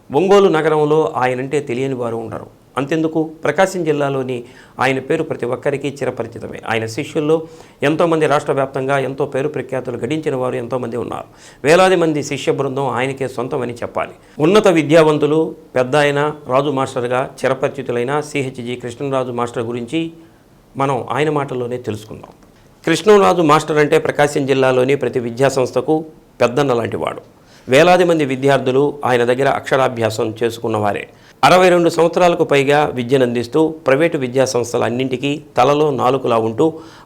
ఒంగోలు నగరంలో ఆయనంటే తెలియని వారు ఉండరు. అంతెందుకు, ప్రకాశం జిల్లాలోని ఆయన పేరు ప్రతి ఒక్కరికి చిరపరిచితమే. ఆయన శిష్యుల్లో ఎంతోమంది రాష్ట్ర వ్యాప్తంగా ఎంతో పేరు ప్రఖ్యాతులు గడించిన వారు ఎంతోమంది ఉన్నారు. వేలాది మంది శిష్య బృందం ఆయనకే సొంతమని చెప్పాలి. ఉన్నత విద్యావంతులు పెద్ద ఆయన రాజు మాస్టర్గా చిరపరిచితులైన సిహెచ్జి కృష్ణరాజు మాస్టర్ గురించి మనం ఆయన మాటల్లోనే తెలుసుకుందాం. కృష్ణరాజు మాస్టర్ అంటే ప్రకాశం జిల్లాలోని ప్రతి విద్యాసంస్థకు పెద్దన్న లాంటి వాడు. వేలాది మంది విద్యార్థులు ఆయన దగ్గర అక్షరాభ్యాసం చేసుకున్నవారే. 62 సంవత్సరాలకు పైగా విద్యనందిస్తూ ప్రైవేటు విద్యాసంస్థల అన్నింటికీ తలలో నాలుకలా ఉంటూ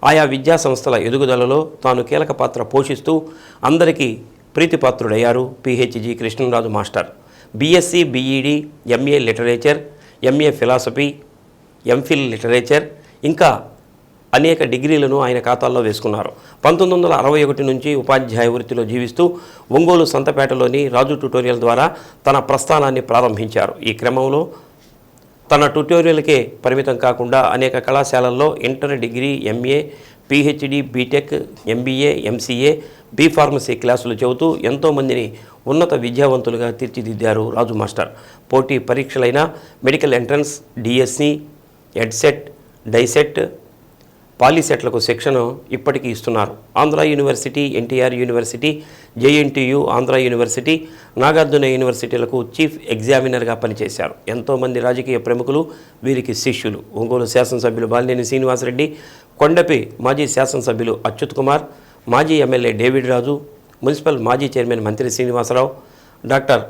ఆయా విద్యాసంస్థల ఎదుగుదలలో తాను కీలక పాత్ర పోషిస్తూ అందరికీ ప్రీతిపాత్రుడయ్యారు PhD Krishnaraju master. BSc, BEd, MA literature, MA philosophy, MPhil literature ఇంకా అనేక డిగ్రీలను ఆయన ఖాతాల్లో వేసుకున్నారు. 1961 నుంచి ఉపాధ్యాయ వృత్తిలో జీవిస్తూ ఒంగోలు సంతపేటలోని రాజు ట్యుటోరియల్ ద్వారా తన ప్రస్థానాన్ని ప్రారంభించారు. ఈ క్రమంలో తన ట్యుటోరియల్కే పరిమితం కాకుండా అనేక కళాశాలల్లో inter, degree, MA, PhD, BTech, MBA, MCA, BPharmacy క్లాసులు చెబుతూ ఎంతోమందిని ఉన్నత విద్యావంతులుగా తీర్చిదిద్దారు రాజు మాస్టర్. పోటీ పరీక్షలైన medical entrance, DSC, EdCET, DIECET, పాలీసెట్లకు శిక్షణ ఇప్పటికీ ఇస్తున్నారు. Andhra university, NTR university, JNTU, Andhra university, Nagarjuna యూనివర్సిటీలకు చీఫ్ ఎగ్జామినర్గా పనిచేశారు. ఎంతోమంది రాజకీయ ప్రముఖులు వీరికి శిష్యులు. ఒంగోలు శాసనసభ్యులు బాలినేని శ్రీనివాసరెడ్డి, కొండపి మాజీ శాసనసభ్యులు అచ్యుత్ కుమార్, మాజీ ఎమ్మెల్యే డేవిడ్ రాజు, మున్సిపల్ మాజీ chairman Mantri Srinivasarao, doctor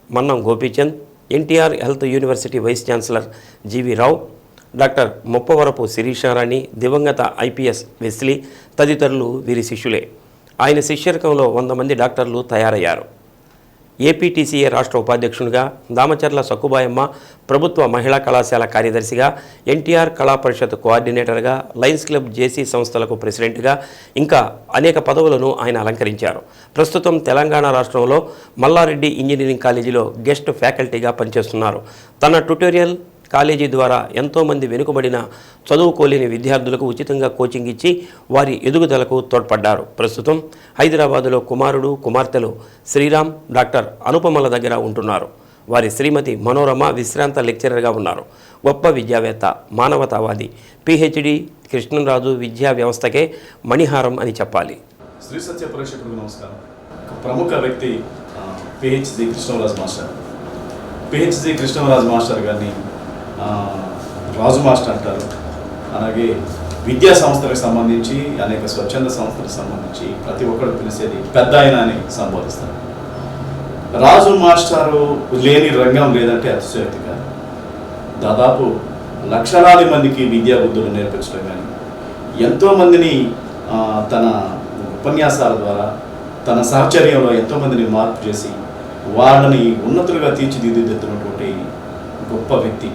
Mannam Gopichand, NTR health university vice chancellor GV Rao, doctor Muppavarapu Sirisharani, దివంగత ఐపీఎస్ వెస్లీ తదితరులు వీరి శిష్యులే. ఆయన శిష్యర్కంలో 100 మంది డాక్టర్లు తయారయ్యారు. ఏపీటీసీఏ రాష్ట్ర ఉపాధ్యక్షునిగా, దామచర్ల సక్కుబాయమ్మ ప్రభుత్వ మహిళా కళాశాల కార్యదర్శిగా, ఎన్టీఆర్ కళా పరిషత్ కోఆర్డినేటర్గా, లయన్స్ క్లబ్ జేసీ సంస్థలకు ప్రెసిడెంట్గా ఇంకా అనేక పదవులను ఆయన అలంకరించారు. ప్రస్తుతం తెలంగాణ రాష్ట్రంలో మల్లారెడ్డి ఇంజనీరింగ్ కాలేజీలో గెస్ట్ ఫ్యాకల్టీగా పనిచేస్తున్నారు. తన ట్యుటోరియల్ కాలేజీ ద్వారా ఎంతోమంది వెనుకబడిన చదువుకోలేని విద్యార్థులకు ఉచితంగా కోచింగ్ ఇచ్చి వారి ఎదుగుదలకు తోడ్పడ్డారు. ప్రస్తుతం హైదరాబాదులో కుమారుడు, కుమార్తెలు శ్రీరామ్, డాక్టర్ అనుపమల దగ్గర ఉంటున్నారు. వారి శ్రీమతి మనోరమ విశ్రాంత లెక్చరర్గా ఉన్నారు. గొప్ప విద్యావేత్త, మానవతావాది పిహెచ్డి కృష్ణరాజు విద్యా వ్యవస్థకే మణిహారం అని చెప్పాలి. శ్రీ సత్య ప్రేక్షకులకు నమస్కారం. ప్రముఖ వ్యక్తి PhD Krishnaraju master. PhD Krishnaraju master గారిని రాజు మాస్టర్ అంటారు. అలాగే విద్యా సంస్థలకు సంబంధించి అనేక స్వచ్ఛంద సంస్థలకు సంబంధించి ప్రతి ఒక్కరు పిలిచేది పెద్ద ఆయన అని సంబోధిస్తారు. రాజు మాస్టారు లేని రంగం లేదంటే అతిశయోక్తి కాదు. దాదాపు లక్షలాది మందికి విద్యా బుద్ధులు నేర్పించడం కానీ, ఎంతోమందిని తన ఉపన్యాసాల ద్వారా తన సహచర్యంలో ఎంతోమందిని మార్పు చేసి వాళ్ళని ఉన్నతులుగా తీర్చిదిద్దుతున్నటువంటి గొప్ప వ్యక్తి.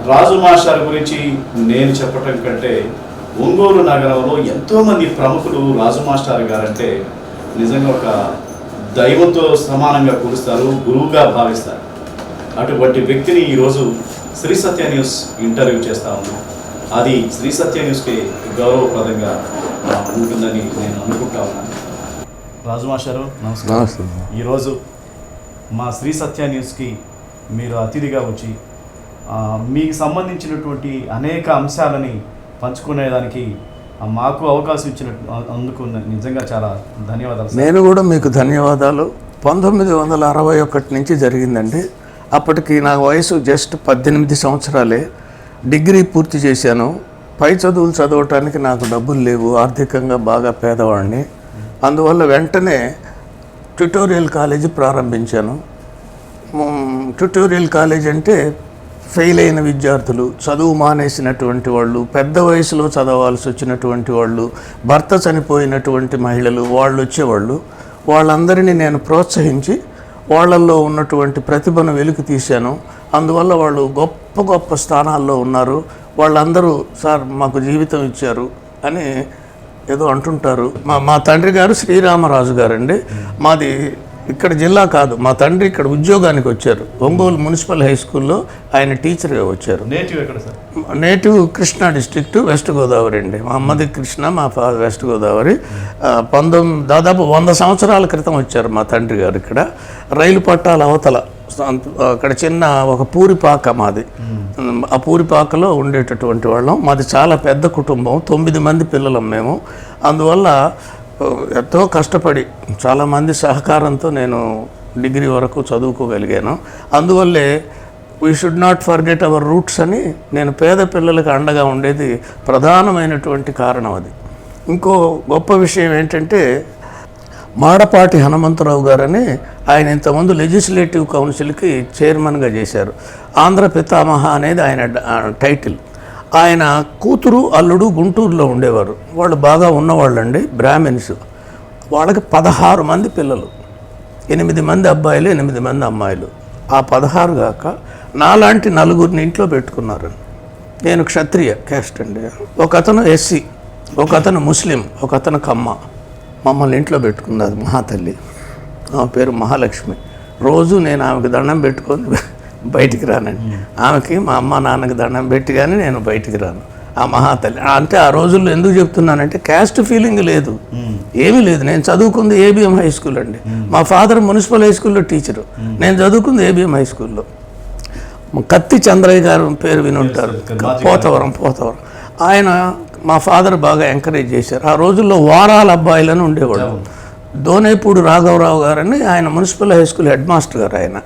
రాజు మాస్టర్ గురించి నేను చెప్పటం కంటే ఒంగోలు నగరంలో ఎంతోమంది ప్రముఖులు రాజు మాస్టర్ గారంటే నిజంగా ఒక దైవంతో సమానంగా కూరుస్తారు, గురువుగా భావిస్తారు. అటువంటి వ్యక్తిని ఈరోజు శ్రీ సత్య న్యూస్ ఇంటర్వ్యూ చేస్తూ ఉన్నాం. అది శ్రీ సత్య న్యూస్కి గౌరవప్రదంగా ఉంటుందని నేను అనుకుంటా ఉన్నాను. రాజు మాస్టారు నమస్కారం. ఈరోజు మా శ్రీ సత్య న్యూస్కి మీరు అతిథిగా వచ్చి మీకు సంబంధించినటువంటి అనేక అంశాలని పంచుకునేదానికి మాకు అవకాశం ఇచ్చినందుకు నిజంగా చాలా ధన్యవాదాలు. నేను కూడా మీకు ధన్యవాదాలు. 1961 నుంచి జరిగిందండి. అప్పటికి నా వయసు జస్ట్ 18 సంవత్సరాలే. డిగ్రీ పూర్తి చేశాను. పై చదువులు చదవటానికి నాకు డబ్బులు లేవు, ఆర్థికంగా బాగా పేదవాడిని. అందువల్ల వెంటనే ట్యుటోరియల్ కాలేజీ ప్రారంభించాను. ట్యుటోరియల్ కాలేజ్ అంటే ఫెయిల్ అయిన విద్యార్థులు, చదువు మానేసినటువంటి వాళ్ళు, పెద్ద వయసులో చదవాల్సి వచ్చినటువంటి వాళ్ళు, భర్త చనిపోయినటువంటి మహిళలు వాళ్ళు వచ్చేవాళ్ళు. వాళ్ళందరినీ నేను ప్రోత్సహించి వాళ్ళల్లో ఉన్నటువంటి ప్రతిభను వెలికి తీశాను. అందువల్ల వాళ్ళు గొప్ప గొప్ప స్థానాల్లో ఉన్నారు. వాళ్ళందరూ సార్ మాకు జీవితం ఇచ్చారు అని ఏదో అంటుంటారు. మా తండ్రి గారు శ్రీరామరాజు గారండి. మాది ఇక్కడ జిల్లా కాదు, మా తండ్రి ఇక్కడ ఉద్యోగానికి వచ్చారు. ఒంగోలు మున్సిపల్ హై స్కూల్లో ఆయన టీచర్గా వచ్చారు. నేటివ్ ఎక్కడ sir? Native Krishna district, west Godavari అండి. మా అమ్మది కృష్ణ, మా ఫాదర్ వెస్ట్ గోదావరి. దాదాపు 100 సంవత్సరాల క్రితం వచ్చారు మా తండ్రి గారు. ఇక్కడ రైలు పట్టాల అవతల అక్కడ చిన్న ఒక పూరిపాక మాది. ఆ పూరిపాకలో ఉండేటటువంటి వాళ్ళం. మాది చాలా పెద్ద కుటుంబం, 9 మంది పిల్లలం మేము. అందువల్ల ఎంతో కష్టపడి చాలామంది సహకారంతో నేను డిగ్రీ వరకు చదువుకోగలిగాను. అందువల్లే we should not forget our roots అని నేను పేద పిల్లలకు అండగా ఉండేది ప్రధానమైనటువంటి కారణం అది. ఇంకో గొప్ప విషయం ఏంటంటే మాడపాటి హనుమంతరావు గారని ఆయన ఇంతకుముందు లెజిస్లేటివ్ కౌన్సిల్కి చైర్మన్గా చేశారు. ఆంధ్ర పితామహ అనేది ఆయన టైటిల్. ఆయన కూతురు అల్లుడు గుంటూరులో ఉండేవారు. వాళ్ళు బాగా ఉన్నవాళ్ళండి, బ్రాహ్మిన్స్. వాళ్ళకి 16 మంది పిల్లలు, 8 మంది అబ్బాయిలు 8 మంది అమ్మాయిలు. ఆ 16 కాక నాలాంటి 4 ఇంట్లో పెట్టుకున్నారు. నేను క్షత్రియ క్యాస్ట్ అండి. ఒక అతను ఎస్సీ, ఒక అతను ముస్లిం, ఒక అతను కమ్మ. మమ్మల్ని ఇంట్లో పెట్టుకున్నది మహాతల్లి. ఆమె పేరు మహాలక్ష్మి. రోజు నేను ఆమెకు దండం పెట్టుకొని బయటికి రానండి. ఆమెకి మా అమ్మ నాన్నకి దండం పెట్టి కానీ నేను బయటికి రాను. ఆ మహాతల్లి అంటే ఆ రోజుల్లో ఎందుకు చెప్తున్నానంటే క్యాస్ట్ ఫీలింగ్ లేదు, ఏమీ లేదు. నేను చదువుకుంది ఏబిఎం హై స్కూల్ అండి. మా ఫాదర్ మున్సిపల్ హై స్కూల్లో టీచరు, నేను చదువుకుంది ఏబిఎం హై స్కూల్లో. కత్తి చంద్రయ్య గారు పేరు వినుంటారు, పోతవరం. ఆయన మా ఫాదర్ బాగా ఎంకరేజ్ చేశారు. ఆ రోజుల్లో వారాల అబ్బాయిలను ఉండేవాడు. దోనేపూడి రాఘవరావు గారని ఆయన municipal high school head master గారు.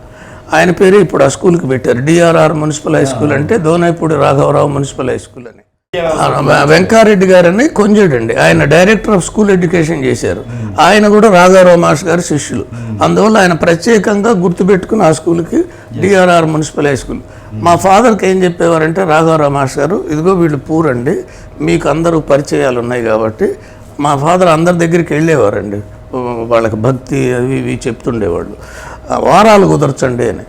ఆయన పేరు ఇప్పుడు ఆ స్కూల్కి పెట్టారు. డిఆర్ఆర్ మున్సిపల్ హై స్కూల్ అంటే దోనేపూడి రాఘవరావు మున్సిపల్ హై స్కూల్ అని. వెంకారెడ్డి గారని కొంజేడండి, ఆయన డైరెక్టర్ ఆఫ్ స్కూల్ ఎడ్యుకేషన్ చేశారు. ఆయన కూడా రాఘవరావు మాస్టర్ గారి శిష్యులు. అందువల్ల ఆయన ప్రత్యేకంగా గుర్తుపెట్టుకుని ఆ స్కూల్కి డిఆర్ఆర్ మున్సిపల్ హై స్కూల్. మా ఫాదర్కి ఏం చెప్పేవారంటే రాఘవరావు మాస్టర్ గారు, ఇదిగో వీళ్ళు పూరండి, మీకు అందరూ పరిచయాలు ఉన్నాయి కాబట్టి. మా ఫాదర్ అందరి దగ్గరికి వెళ్ళేవారండి, వాళ్ళకి భక్తి అవి ఇవి చెప్తుండేవాళ్ళు. వారాలు కుదర్చండి అని.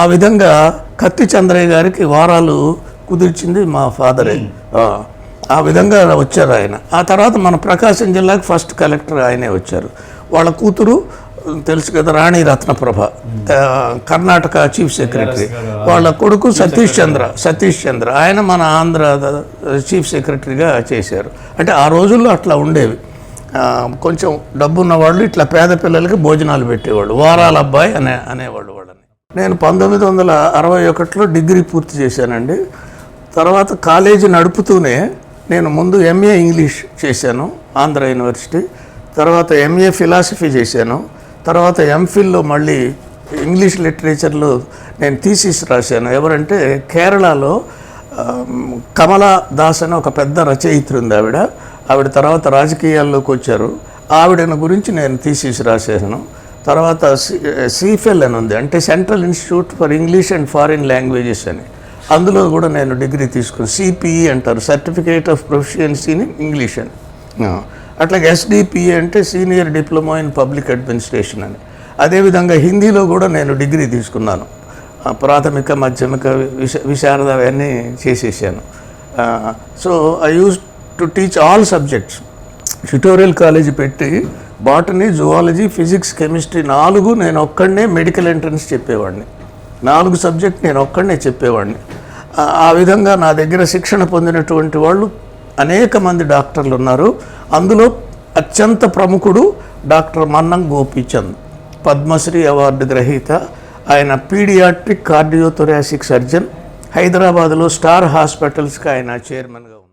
ఆ విధంగా కత్తి చంద్రయ్య గారికి వారాలు కుదిర్చింది మా ఫాదరే. ఆ విధంగా వచ్చారు ఆయన. ఆ తర్వాత మన ప్రకాశం జిల్లాకి ఫస్ట్ కలెక్టర్ ఆయనే వచ్చారు. వాళ్ళ కూతురు తెలుసు కదా, రాణి రత్నప్రభ, కర్ణాటక చీఫ్ సెక్రటరీ. వాళ్ళ కొడుకు సతీష్ చంద్ర ఆయన మన ఆంధ్ర చీఫ్ సెక్రటరీగా చేశారు. అంటే ఆ రోజుల్లో అట్లా ఉండేవి. కొంచెం డబ్బున్న వాళ్ళు ఇట్లా పేద పిల్లలకి భోజనాలు పెట్టేవాళ్ళు, వారాల అబ్బాయి అనేవాళ్ళు వాళ్ళని. నేను 1961లో డిగ్రీ పూర్తి చేశానండి. తర్వాత కాలేజీ నడుపుతూనే నేను ముందు ఎంఏ ఇంగ్లీష్ చేశాను ఆంధ్ర యూనివర్సిటీ, తర్వాత ఎంఏ ఫిలాసఫీ చేశాను, తర్వాత ఎంఫిల్లో మళ్ళీ ఇంగ్లీష్ లిటరేచర్లో నేను థీసిస్ రాశాను. ఎవరంటే కేరళలో కమలా దాస్ అని ఒక పెద్ద రచయిత్రి ఉంది. ఆవిడ తర్వాత రాజకీయాల్లోకి వచ్చారు. ఆవిడని గురించి నేను థీసిస్ రాశాను. తర్వాత సిఫెల్ అని ఉంది, అంటే central institute for English and foreign languages అని. అందులో కూడా నేను డిగ్రీ తీసుకుని, సిపిఈ అంటారు, certificate of proficiency in English అని. అట్లాగే ఎస్డిపిఏ అంటే senior diploma in public administration అని. అదేవిధంగా హిందీలో కూడా నేను డిగ్రీ తీసుకున్నాను. ప్రాథమిక మాధ్యమిక విశారద అవన్నీ చేసేసాను. So I use to teach all subjects. Tutorial college పెట్టి బాటనీ, జువాలజీ, ఫిజిక్స్, కెమిస్ట్రీ 4 నేను ఒక్కడనే మెడికల్ ఎంట్రన్స్ చెప్పేవాడిని. 4 సబ్జెక్ట్ నేను ఒక్కడనే చెప్పేవాడిని. ఆ విధంగా నా దగ్గర శిక్షణ పొందినటువంటి వాళ్ళు అనేక మంది డాక్టర్లు ఉన్నారు. అందులో అత్యంత ప్రముఖుడు డాక్టర్ మన్నం గోపీచంద్, పద్మశ్రీ అవార్డు గ్రహీత. ఆయన పీడియాట్రిక్ కార్డియోథొరాసిక్ సర్జన్. హైదరాబాద్లో స్టార్ హాస్పిటల్స్కి ఆయన చైర్మన్గా